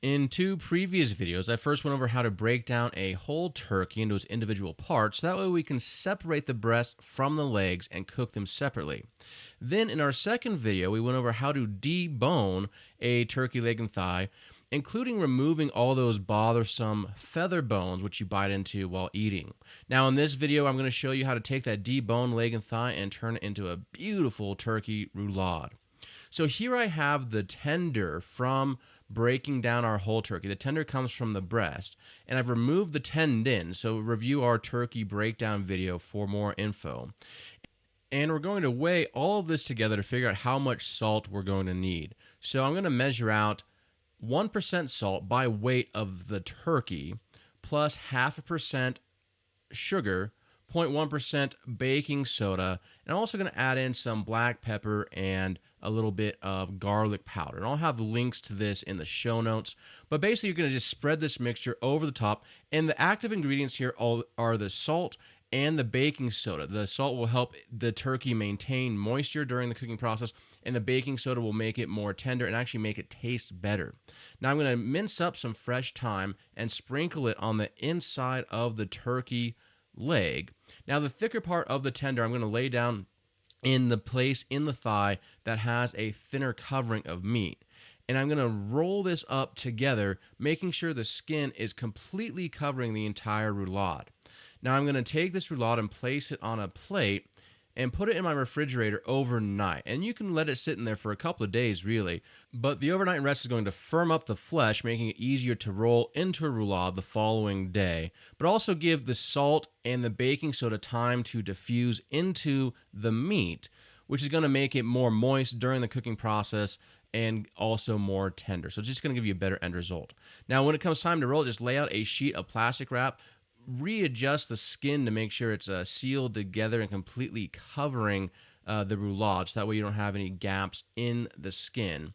In two previous videos, I first went over how to break down a whole turkey into its individual parts, so that way we can separate the breast from the legs and cook them separately. Then in our second video, we went over how to debone a turkey leg and thigh, including removing all those bothersome feather bones which you bite into while eating. Now in this video, I'm going to show you how to take that deboned leg and thigh and turn it into a beautiful turkey roulade. So here I have the tender from breaking down our whole turkey. The tender comes from the breast, and I've removed the tendon, so review our turkey breakdown video for more info. And we're going to weigh all of this together to figure out how much salt we're going to need. So I'm going to measure out 1% salt by weight of the turkey, plus 0.5% sugar, 0.1% baking soda, and I'm also going to add in some black pepper and a little bit of garlic powder. And I'll have links to this in the show notes. But basically, you're going to just spread this mixture over the top. And the active ingredients here are the salt and the baking soda. The salt will help the turkey maintain moisture during the cooking process, and the baking soda will make it more tender and actually make it taste better. Now I'm going to mince up some fresh thyme and sprinkle it on the inside of the turkey leg. Now the thicker part of the tender I'm going to lay down in the place in the thigh that has a thinner covering of meat. And I'm going to roll this up together, making sure the skin is completely covering the entire roulade. Now I'm going to take this roulade and place it on a plate and put it in my refrigerator overnight. And you can let it sit in there for a couple of days, really. But the overnight rest is going to firm up the flesh, making it easier to roll into a roulade the following day, but also give the salt and the baking soda time to diffuse into the meat, which is going to make it more moist during the cooking process and also more tender. So it's just going to give you a better end result. Now, when it comes time to roll, just lay out a sheet of plastic wrap, readjust the skin to make sure it's sealed together and completely covering the roulade, so that way you don't have any gaps in the skin.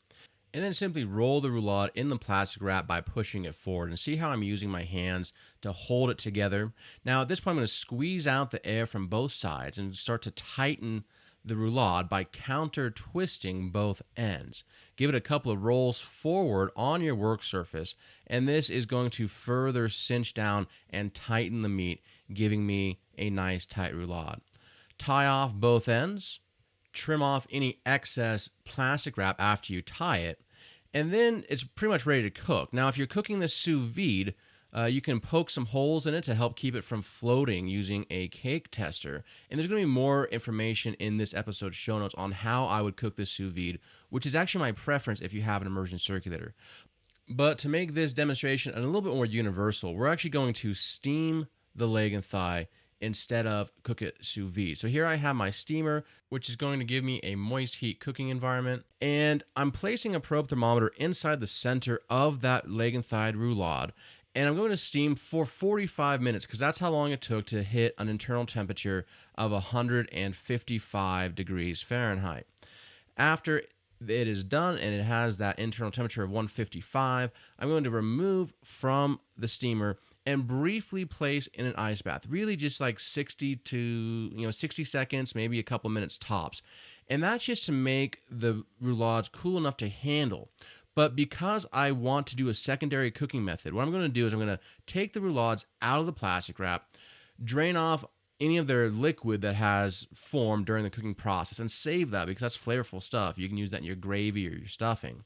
And then simply roll the roulade in the plastic wrap by pushing it forward. And see how I'm using my hands to hold it together. Now at this point I'm going to squeeze out the air from both sides and start to tighten the roulade by counter twisting both ends. Give it a couple of rolls forward on your work surface, and this is going to further cinch down and tighten the meat, giving me a nice tight roulade. Tie off both ends, trim off any excess plastic wrap after you tie it, and then it's pretty much ready to cook. Now if you're cooking this sous vide, you can poke some holes in it to help keep it from floating using a cake tester. And there's going to be more information in this episode's show notes on how I would cook this sous vide, which is actually my preference if you have an immersion circulator. But to make this demonstration a little bit more universal, we're actually going to steam the leg and thigh instead of cook it sous vide. So here I have my steamer, which is going to give me a moist heat cooking environment. And I'm placing a probe thermometer inside the center of that leg and thigh roulade. And I'm going to steam for 45 minutes because that's how long it took to hit an internal temperature of 155 degrees Fahrenheit. After it is done and it has that internal temperature of 155, I'm going to remove from the steamer and briefly place in an ice bath. Really just like 60 seconds, maybe a couple minutes tops. And that's just to make the roulades cool enough to handle. But because I want to do a secondary cooking method, what I'm going to do is I'm going to take the roulades out of the plastic wrap, drain off any of their liquid that has formed during the cooking process, and save that because that's flavorful stuff. You can use that in your gravy or your stuffing.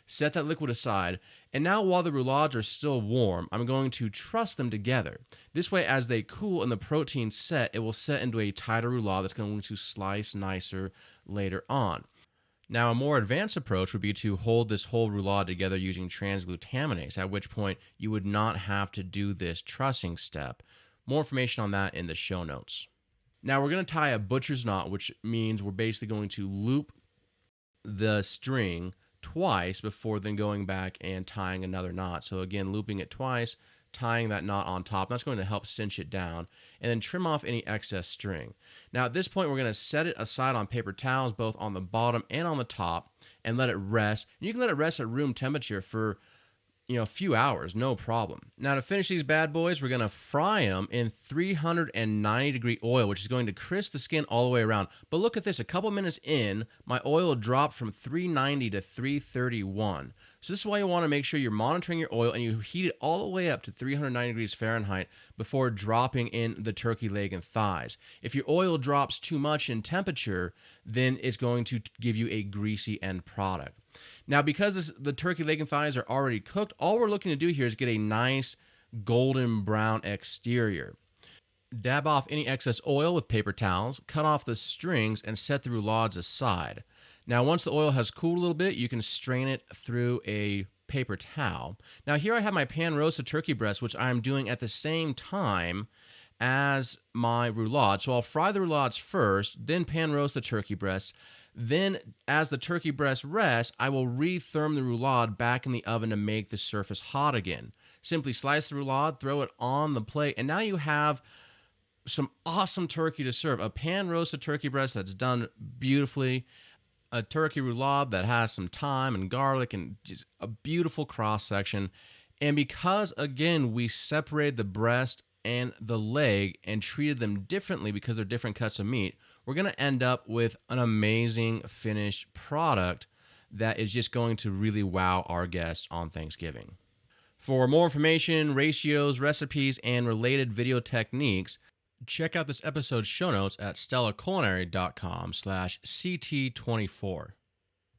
Set that liquid aside, and now while the roulades are still warm, I'm going to truss them together. This way, as they cool and the protein set, it will set into a tighter roulade that's going to slice nicer later on. Now, a more advanced approach would be to hold this whole roulade together using transglutaminase, at which point you would not have to do this trussing step. More information on that in the show notes. Now, we're going to tie a butcher's knot, which means we're basically going to loop the string twice before then going back and tying another knot. So again, looping it twice, tying that knot on top. That's going to help cinch it down, and then trim off any excess string. Now at this point, we're going to set it aside on paper towels, both on the bottom and on the top, and let it rest. And you can let it rest at room temperature for a few hours, no problem. Now to finish these bad boys, we're going to fry them in 390-degree oil, which is going to crisp the skin all the way around. But look at this, a couple minutes in, my oil dropped from 390 to 331. So this is why you want to make sure you're monitoring your oil and you heat it all the way up to 390 degrees Fahrenheit before dropping in the turkey leg and thighs. If your oil drops too much in temperature, then it's going to give you a greasy end product. Now, because the turkey leg and thighs are already cooked, all we're looking to do here is get a nice golden brown exterior. Dab off any excess oil with paper towels, cut off the strings, and set the roulades aside. Now, once the oil has cooled a little bit, you can strain it through a paper towel. Now, here I have my pan-roasted turkey breast, which I'm doing at the same time as my roulade. So I'll fry the roulades first, then pan-roast the turkey breast. Then, as the turkey breast rests, I will re-therm the roulade back in the oven to make the surface hot again. Simply slice the roulade, throw it on the plate, and now you have some awesome turkey to serve. A pan-roasted turkey breast that's done beautifully, a turkey roulade that has some thyme and garlic and just a beautiful cross-section. And because, again, we separated the breast and the leg and treated them differently because they're different cuts of meat, we're going to end up with an amazing finished product that is just going to really wow our guests on Thanksgiving. For more information, ratios, recipes, and related video techniques, check out this episode's show notes at stellaculinary.com/CT24.